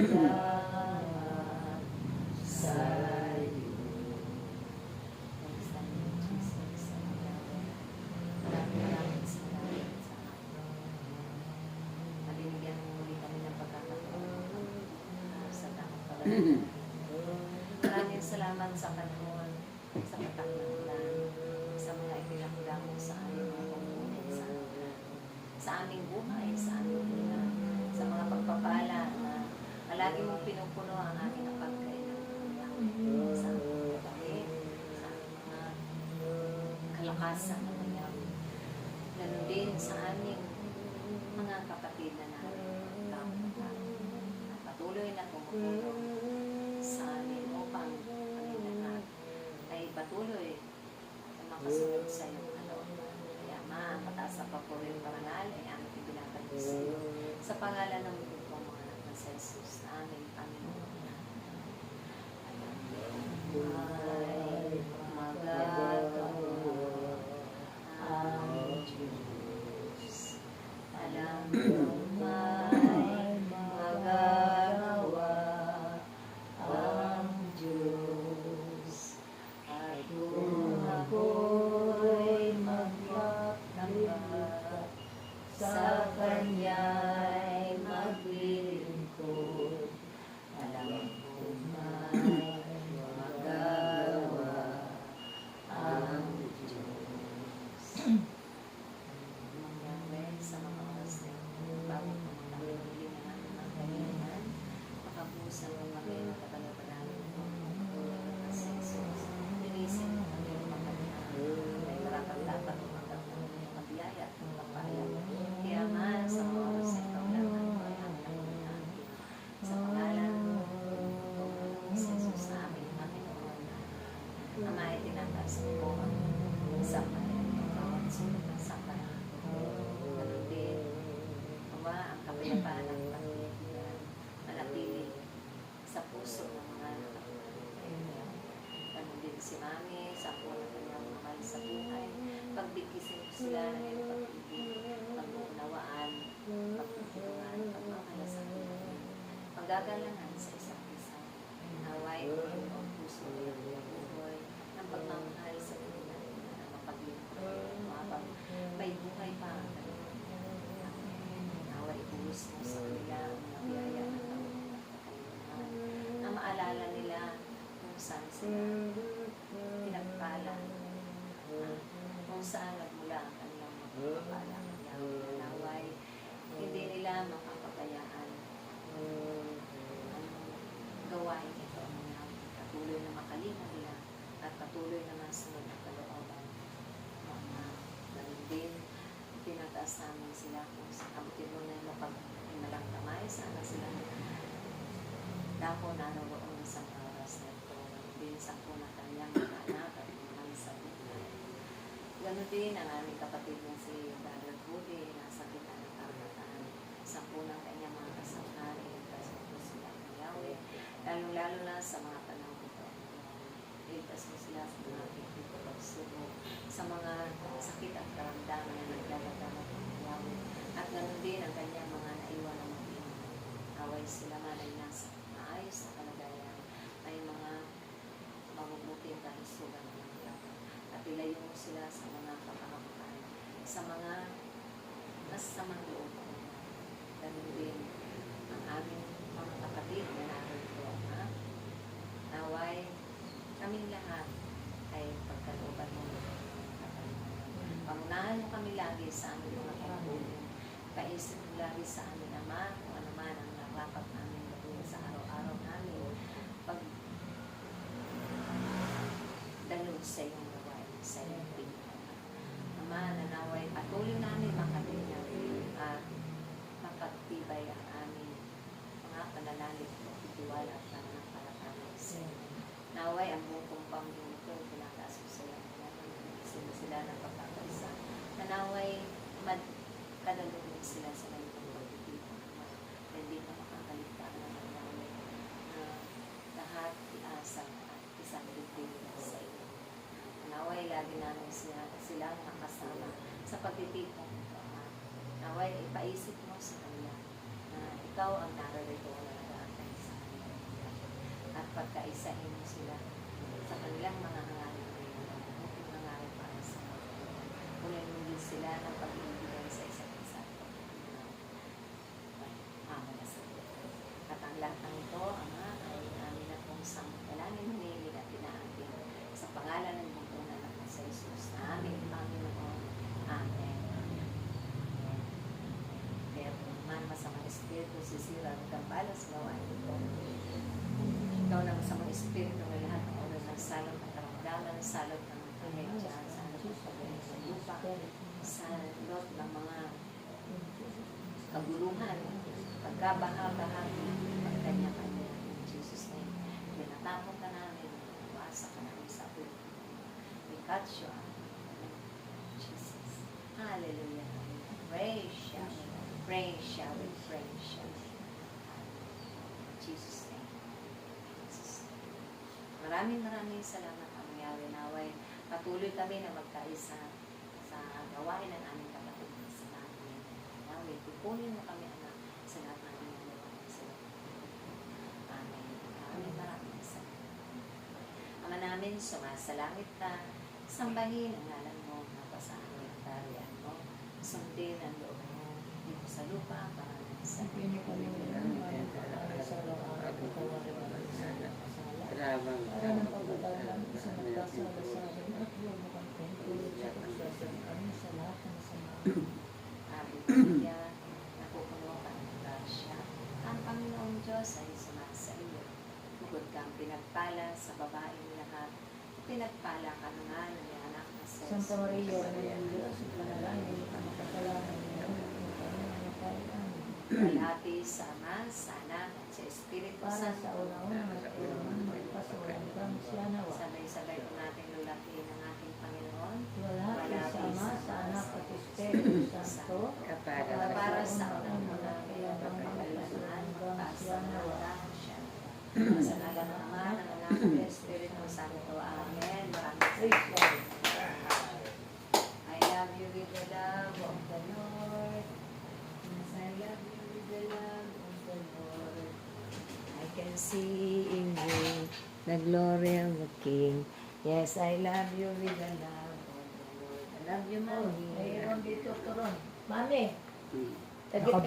salamat sa'yo. Maraming salamat sa nabinigyan mo muli kami ng pagkakataon sa tamang pagkakataon. Maraming salamat sa Panginoon, sa kataklan, sa mga ipinakita mo sa aming mga pagpunin, sa aming buhay, sa aming buhay, sa mga pagpapala na lagi mong pinupuno ang aming pagkainan, sa aming pagkain, sa aming mga kalakasan na mayroon. Ganun din sa aming mga kapatid na namin patuloy na tumutulong sa amin upang kami lahat ay patuloy na makasunod sa iyong kalooban. Kaya mataas na papuri yung parangal ay aming ibinabalik sa iyo. Sa pangalan ng mga anak ng Jesus na aming Panginoon. Ay magagawa ang Diyos. Alam mo may magagawa ang Diyos. At kung ako'y magpapalambat sa Kanya'y maglilingkod, alam ko may magagawa ang Diyos. Mangyari sa mga oras na ito, bago pumunta ng mga kailangan, makapusan ng mga kapalapalaan ng mga Jesus. Linisin ang iyong mga kailangan, ay maraming dapat umagat ng mga biyaya at mga kapala. Kaya man sa mga oras na ito, laman ko ay ang nakulaan. Sa pangalan ng Jesus na aming Panginoon, Ama ay tinataas mo ang isang bawat sulit ng sakay. Ganun din, Ama, ang kapayapaan ng Panginoon manatili sa puso ng mga nakakailan. Ganun din si Mami, sa po ng kanyang mahal sa buhay. Pagbigkisin ko sila ng iyong pag-ibig, pag-uunawaan, pagtutulungan, pagmamalasakit, paggagalangan sa isa't isa. Naway ko ang puso ng buhay, ng pagmamahal sa kanila, na mapaglingkod, habang may buhay pa ang kanila. Naway ibuhos mo sa kanila ang nabiyaya ng kalimutan, na maalala nila kung saan sila pinagpala, kung saan nagmula ang kanilang magpapala. Naway hindi nila makapagayaan gawain ito ang mga patuloy na makalinga nila at patuloy na masunod ang kalooban. Ganun din, tinataas namin sila kung abutin mo na yung mapag-imalang kamay, sana sila dako naroon sa mga oras na ito. Ganun din sa punang kanyang mga anak at mga sa buhay. Ganun din ang aming kapatid na si Brother Budi, nasa kita ng karamataan sa punang kanyang mga kasamahan, iligtas mo sila ng Yahweh, lalo-lalo na sa mga panahon ito. Iligtas mo sila sa mga pagkito pagsubo, sa mga sakit at karamdaman na naglalagamot ng Yahweh. At ganun din ang kanyang mga naiwan ng mga away sila man ay nasa maayos na kalagayan, ay mga mabubuting kalusugan ng Yahweh. At ilayo mo sila sa mga kapahamakan, sa mga masasamang loob. Ganun din ang aming mga kapatid na narito, naway kaming lahat ay pagkalooban mo. Pangunahan mo kami lagi sa aming mga kapatid. Kaisip mo lagi sa aming Ama kung ano man ang narapat namin gawin sa araw-araw namin. Pagdalog sa iyong gawain, sa iyong pagkakas. Ama, nanaway patuloy namin makalingan at mapagtibay ang aming mga pananalig at itiwala at pananampalataya sa iyo. Naway ang buong kumpang ito, pinataas ko sa iyo. Sila ng pagkakaisa. Nanaway kadalugin sila sa ganitong pagtitipon. Hindi ka makakaligtaan ng nanaway na lahat iasa at isang bibigyan sa iyo. Naway lagi namin silang makasama sa pagtitipon. Naway ipaisip mo sa kanila na ikaw ang nararito na nag-aantay at pagkaisahin mo sila sa kanilang mga hangarin ngayon. Ang hangarin para sa mga kunin mo din sila ng pag-ibigay sa isa't isa. Ama na sa Diyos. At ang lahat ng ito, Ama, ay namin na pong samtalangin, humihiling at pinaatin sa pangalan ng Bugtong na anak sa Jesus na aming Panginoon. Amen. Kaya po naman, masamang espiritu, sisira ng gambalas, gawain ito. Ikaw na masamang espiritu ng lahat ng ulo ng salot ng karamdaman, salot ng pamedya, salot ng pagkain sa lupa, salot ng mga kaguluhan, pagkabaha-bahagi, pagkanya-kanya. In Jesus' name, pinatapon ka namin, wasa ka namin sa pulo. We cut you out. Jesus. Hallelujah. Praise shall we, praise shall we, praise shall we. In Jesus' name. Jesus' name. Maraming salamat ang Yahweh naway. Patuloy kami na magkaisa sa gawain ng aming kapatid sa namin. Yahweh, tukunin mo kami, anak, sa lahat ng aming gawain sa Amen. Maraming salamat. Ama namin, sumasalangit ka, sambahin ang ngalan mo, napasahan mo ang tarian mo, sundin ang loob mo, dito sa lupa, para sa Hallelujah. Napupuno ka ng grasya. Ang Panginoong Diyos ay sumasa iyo. Bukod kang pinagpala sa babaeng lahat. Pinagpala ka naman ng anak na sa Santa Maria, Diyos, panalangin ang makasalanan niya, Kalati sa Ama, sa Anak, at sa Espiritu para Santo. sa una-una at kailangan magpasulang siya nawa. Sabay-sabay po natin lulatin ng ating Panginoon. Wala sa Ama, sa Anak at Espiritu Santo, Para sa unang-una, kaya bang magpasulang siya nawa. Sa ngalan ng Ama, ng Anak, at Espiritu Santo. Amen. Maraming salamat. I love you with the love of the Lord. Yes, I love you with the love of the Lord. I can see in you the glory of the King. Yes, I love you with the love of the Lord. I love you, Mommy. Mayroon dito turon. Mami,